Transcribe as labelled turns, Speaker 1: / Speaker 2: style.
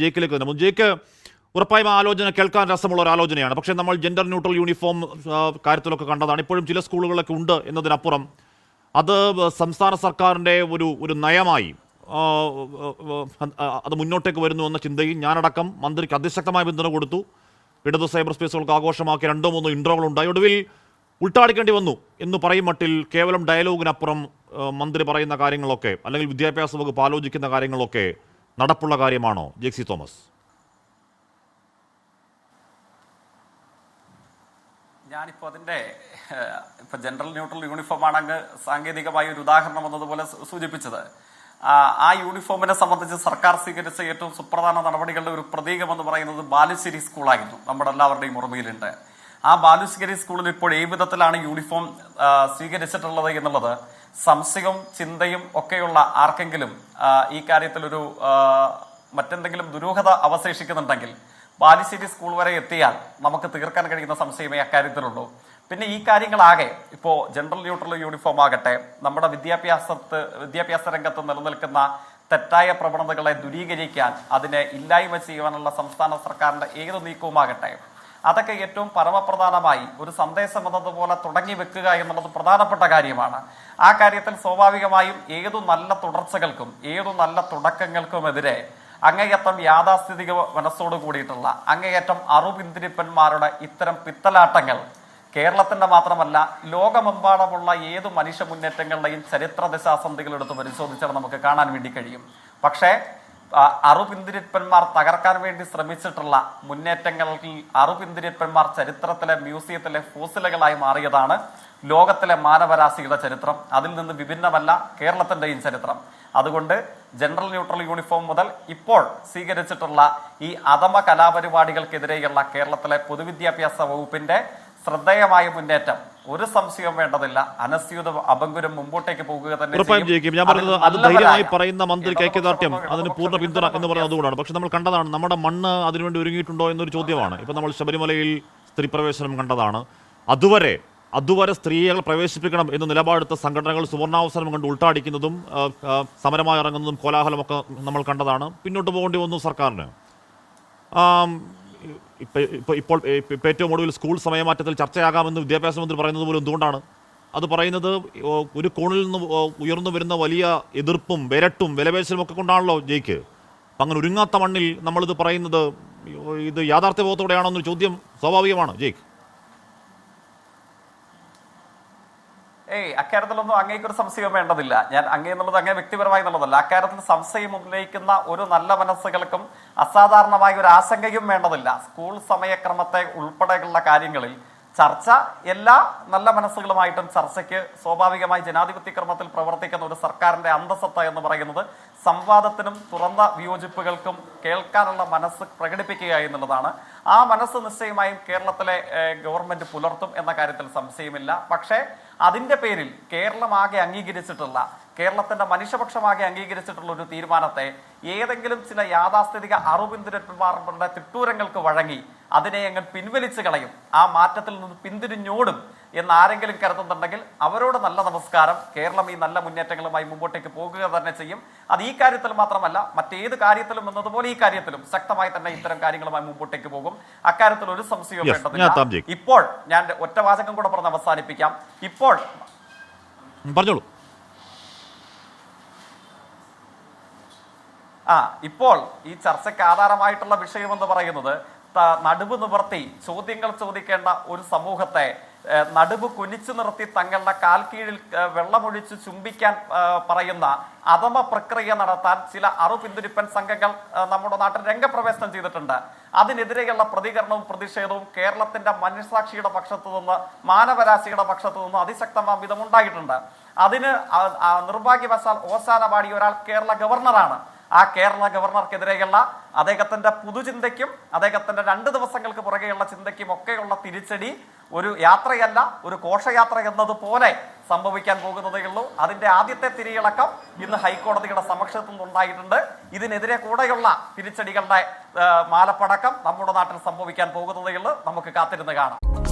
Speaker 1: ജേക്കിലേക്ക് തന്നെ ജേക്ക് ഉറപ്പായും ആലോചന കേൾക്കാൻ രസമുള്ള ഒരു ആലോചനയാണ്. പക്ഷേ നമ്മൾ ജെൻഡർ ന്യൂട്രൽ യൂണിഫോം കാര്യത്തിലൊക്കെ കണ്ടതാണ്. ഇപ്പോഴും ചില സ്കൂളുകളിലൊക്കെ ഉണ്ട് എന്നതിനപ്പുറം അത് സംസ്ഥാന സർക്കാരിൻ്റെ ഒരു നയമായി അത് മുന്നോട്ടേക്ക് വരുന്നു എന്ന ചിന്തയിൽ ഞാനടക്കം മന്ത്രിക്ക് അതിശക്തമായ പിന്തുണ കൊടുത്തു. ഇടതു സൈബർ സ്പേസുകൾക്ക് ആഘോഷമാക്കി 2-3 ഇൻട്രോകൾ ഉണ്ടായി. ഒടുവിൽ ഉൾട്ടാടിക്കേണ്ടി വന്നു എന്ന് പറയും മട്ടിൽ കേവലം ഡയലോഗിനപ്പുറം മന്ത്രി പറയുന്ന കാര്യങ്ങളൊക്കെ അല്ലെങ്കിൽ വിദ്യാഭ്യാസ വകുപ്പ് ആലോചിക്കുന്ന കാര്യങ്ങളൊക്കെ നടപ്പുള്ള കാര്യമാണോ ജെക്സി തോമസ്?
Speaker 2: ഞാനിപ്പോൾ അതിൻ്റെ ഇപ്പം ജനറൽ ന്യൂട്രൽ യൂണിഫോമാണ് അങ്ങ് സാങ്കേതികമായ ഒരു ഉദാഹരണം എന്നതുപോലെ സൂചിപ്പിച്ചത്. ആ യൂണിഫോമിനെ സംബന്ധിച്ച് സർക്കാർ സ്വീകരിച്ച ഏറ്റവും സുപ്രധാന നടപടികളുടെ ഒരു പ്രതീകമെന്ന് പറയുന്നത് ബാലുശ്ശേരി സ്കൂളായിരുന്നു. നമ്മുടെ എല്ലാവരുടെയും ഓർമ്മയിലുണ്ട്. ആ ബാലുശ്ശേരി സ്കൂളിൽ ഇപ്പോൾ ഏത് വിധത്തിലാണ് യൂണിഫോം സ്വീകരിച്ചിട്ടുള്ളത് എന്നുള്ളത് സംശയവും ചിന്തയും ഒക്കെയുള്ള ആർക്കെങ്കിലും ഈ കാര്യത്തിലൊരു മറ്റെന്തെങ്കിലും ദുരൂഹത അവശേഷിക്കുന്നുണ്ടെങ്കിൽ ബാലുശ്ശേരി സ്കൂൾ വരെ എത്തിയാൽ നമുക്ക് തീർക്കാൻ കഴിയുന്ന സംശയമേ അക്കാര്യത്തിലുള്ളൂ. പിന്നെ ഈ കാര്യങ്ങളാകെ ഇപ്പോൾ ജനറൽ ന്യൂട്രൽ യൂണിഫോം ആകട്ടെ, നമ്മുടെ വിദ്യാഭ്യാസ രംഗത്ത് നിലനിൽക്കുന്ന തെറ്റായ പ്രവണതകളെ ദൂരീകരിക്കാൻ, അതിനെ ഇല്ലായ്മ ചെയ്യുവാനുള്ള സംസ്ഥാന സർക്കാരിന്റെ ഏത് നീക്കവുമാകട്ടെ, അതൊക്കെ ഏറ്റവും പരമപ്രധാനമായി ഒരു സന്ദേശം എന്നതുപോലെ തുടങ്ങി വെക്കുക എന്നുള്ളത് പ്രധാനപ്പെട്ട കാര്യമാണ്. ആ കാര്യത്തിൽ സ്വാഭാവികമായും ഏതു നല്ല തുടർച്ചകൾക്കും ഏതു നല്ല തുടക്കങ്ങൾക്കുമെതിരെ അങ്ങേയറ്റം യാഥാസ്ഥിതിക മനസ്സോട് കൂടിയിട്ടുള്ള അങ്ങേയറ്റം അറുപിന്തിരിപ്പന്മാരുടെ ഇത്തരം പിത്തലാട്ടങ്ങൾ കേരളത്തിന്റെ മാത്രമല്ല ലോകമെമ്പാടുമുള്ള ഏതു മനുഷ്യ മുന്നേറ്റങ്ങളുടെയും ചരിത്ര ദശാസന്ധികൾ എടുത്ത് പരിശോധിച്ചാൽ നമുക്ക് കാണാൻ വേണ്ടി കഴിയും. പക്ഷേ അറുപിന്തിരിപ്പന്മാർ തകർക്കാൻ വേണ്ടി ശ്രമിച്ചിട്ടുള്ള മുന്നേറ്റങ്ങളിൽ അറുപിന്തിരിപ്പന്മാർ ചരിത്രത്തിലെ മ്യൂസിയത്തിലെ ഫോസിലുകളായി മാറിയതാണ് ലോകത്തിലെ മാനവരാശിയുടെ ചരിത്രം. അതിൽ നിന്ന് വിഭിന്നമല്ല കേരളത്തിൻ്റെയും ചരിത്രം. അതുകൊണ്ട് ജനറൽ ന്യൂട്രൽ യൂണിഫോം മുതൽ ഇപ്പോൾ സ്വീകരിച്ചിട്ടുള്ള ഈ അധമ കലാപരിപാടികൾക്കെതിരെയുള്ള കേരളത്തിലെ പൊതുവിദ്യാഭ്യാസ വകുപ്പിന്റെ ശ്രദ്ധേയമായ മുന്നേറ്റം ഒരു സംശയവും വേണ്ടതില്ല. അനസ്യൂത അപങ്കുരം മുമ്പോട്ടേക്ക് പോകുക തന്നെ.
Speaker 1: ഞാൻ പറഞ്ഞത് അത് ധൈര്യമായി പറയുന്ന മന്ത്രിക്ക് ഐക്യദാർഢ്യം, അതിന് പൂർണ്ണ പിന്തുണ എന്ന് പറയുന്നത് അതുകൊണ്ടാണ്. പക്ഷെ നമ്മൾ കണ്ടതാണ്, നമ്മുടെ മണ്ണ് അതിനുവേണ്ടി ഒരുങ്ങിയിട്ടുണ്ടോ എന്നൊരു ചോദ്യമാണ്. ഇപ്പം നമ്മൾ ശബരിമലയിൽ സ്ത്രീ പ്രവേശനം കണ്ടതാണ്. അതുവരെ സ്ത്രീകളെ പ്രവേശിപ്പിക്കണം എന്ന നിലപാടെടുത്ത സംഘടനകൾ സുവർണാവസരം കണ്ട് ഉൾട്ടാടിക്കുന്നതും സമരമായി ഇറങ്ങുന്നതും കോലാഹലമൊക്കെ നമ്മൾ കണ്ടതാണ്. പിന്നോട്ട് പോകേണ്ടി വന്നു സർക്കാരിന്. ഇപ്പോൾ ഏറ്റവും ഒടുവിൽ സ്കൂൾ സമയമാറ്റത്തിൽ ചർച്ചയാകാമെന്ന് വിദ്യാഭ്യാസ മന്ത്രി പറയുന്നത് പോലും എന്തുകൊണ്ടാണ്? അത് പറയുന്നത് ഒരു കോണിൽ നിന്ന് ഉയർന്നു വരുന്ന വലിയ എതിർപ്പും വിരട്ടും വിലപേശലും ഒക്കെ കൊണ്ടാണല്ലോ ജയിക്ക്. അപ്പം അങ്ങനെ ഒരുങ്ങാത്ത മണ്ണിൽ നമ്മളിത് പറയുന്നത് ഇത് യാഥാർത്ഥ്യബോധത്തോടെയാണോ എന്നൊരു ചോദ്യം സ്വാഭാവികമാണ് ജയിക്ക്.
Speaker 2: അക്കാര്യത്തിലൊന്നും അങ്ങേക്കൊരു സംശയം വേണ്ടതില്ല. ഞാൻ അങ്ങേ എന്നുള്ളത് അങ്ങേ വ്യക്തിപരമായി എന്നുള്ളതല്ല. അക്കാര്യത്തിൽ സംശയം ഉന്നയിക്കുന്ന ഒരു നല്ല മനസ്സുകൾക്കും അസാധാരണമായ ഒരു ആശങ്കയും വേണ്ടതില്ല. സ്കൂൾ സമയക്രമത്തെ ഉൾപ്പെടെയുള്ള കാര്യങ്ങളിൽ ചർച്ച എല്ലാ നല്ല മനസ്സുകളുമായിട്ടും ചർച്ചയ്ക്ക് സ്വാഭാവികമായി ജനാധിപത്യ ക്രമത്തിൽ പ്രവർത്തിക്കുന്ന ഒരു സർക്കാരിന്റെ അന്തസത്ത എന്ന് പറയുന്നത് സംവാദത്തിനും തുറന്ന വിയോജിപ്പുകൾക്കും കേൾക്കാനുള്ള മനസ്സ് പ്രകടിപ്പിക്കുക എന്നുള്ളതാണ്. ആ മനസ്സ് നിശ്ചയമായും കേരളത്തിലെ ഗവൺമെന്റ് പുലർത്തും എന്ന കാര്യത്തിൽ സംശയമില്ല. പക്ഷേ അതിന്റെ പേരിൽ കേരളമാകെ അംഗീകരിച്ചിട്ടുള്ള, കേരളത്തിന്റെ മനുഷ്യപക്ഷമാകെ അംഗീകരിച്ചിട്ടുള്ള ഒരു തീരുമാനത്തെ ഏതെങ്കിലും ചില യാഥാസ്ഥിതിക അറുപിന്തിരന്മാരുടെ തിട്ടൂരങ്ങൾക്ക് വഴങ്ങി അതിനെ അങ്ങ് പിൻവലിച്ചു കളയും, ആ മാറ്റത്തിൽ നിന്ന് പിന്തിരിഞ്ഞോടും എന്ന് ആരെങ്കിലും കരുതുന്നുണ്ടെങ്കിൽ അവരോട് നല്ല നമസ്കാരം. കേരളം ഈ നല്ല മുന്നേറ്റങ്ങളുമായി മുമ്പോട്ടേക്ക് പോകുക തന്നെ ചെയ്യും. അത് ഈ കാര്യത്തിൽ മാത്രമല്ല, മറ്റേത് കാര്യത്തിലും എന്നതുപോലെ ഈ കാര്യത്തിലും ശക്തമായി തന്നെ ഇത്തരം കാര്യങ്ങളുമായി മുമ്പോട്ടേക്ക് പോകും. അക്കാര്യത്തിൽ ഒരു സംശയവും വേണ്ടതില്ല. ഇപ്പോൾ ഞാൻ ഒറ്റ വാചകം കൂടെ പറഞ്ഞ് അവസാനിപ്പിക്കാം. ഇപ്പോൾ
Speaker 1: പറഞ്ഞോളൂ.
Speaker 2: ഇപ്പോൾ ഈ ചർച്ചയ്ക്ക് ആധാരമായിട്ടുള്ള വിഷയമെന്ന് പറയുന്നത് നടുവ് നിവർത്തി ചോദ്യങ്ങൾ ചോദിക്കേണ്ട ഒരു സമൂഹത്തെ നടുവ് കുനിച്ചു നിർത്തി തങ്ങളുടെ കാൽ കീഴിൽ വെള്ളമൊഴിച്ച് ചുംബിക്കാൻ പറയുന്ന അധമ പ്രക്രിയ നടത്താൻ ചില അറുപിന്തിരിപ്പൻ സംഘങ്ങൾ നമ്മുടെ നാട്ടിൽ രംഗപ്രവേശനം ചെയ്തിട്ടുണ്ട്. അതിനെതിരെയുള്ള പ്രതികരണവും പ്രതിഷേധവും കേരളത്തിന്റെ മനസാക്ഷിയുടെ പക്ഷത്തു നിന്ന്, മാനവരാശിയുടെ പക്ഷത്തു നിന്ന് അതിശക്തമായ വിധം ഉണ്ടായിട്ടുണ്ട്. അതിന് നിർഭാഗ്യവശാൽ ഓശാന പാടിയ ഒരാൾ കേരള ഗവർണറാണ്. ആ കേരള ഗവർണർക്കെതിരെയുള്ള അദ്ദേഹത്തിന്റെ പുതുചിന്തയ്ക്കും അദ്ദേഹത്തിന്റെ 2 ദിവസങ്ങൾക്ക് പുറകെയുള്ള ചിന്തയ്ക്കും ഒക്കെയുള്ള തിരിച്ചടി ഒരു യാത്രയല്ല, ഒരു ഘോഷയാത്ര എന്നതുപോലെ സംഭവിക്കാൻ പോകുന്നതേ ഉള്ളൂ. അതിന്റെ ആദ്യത്തെ തിരിയിളക്കം ഇന്ന് ഹൈക്കോടതിയുടെ സമക്ഷത്തു നിന്നുണ്ടായിട്ടുണ്ട്. ഇതിനെതിരെ കൂടെയുള്ള തിരിച്ചടികളുടെ മാലപ്പടക്കം നമ്മുടെ നാട്ടിൽ സംഭവിക്കാൻ പോകുന്നതേ ഉള്ളൂ. നമുക്ക് കാത്തിരുന്ന് കാണാം.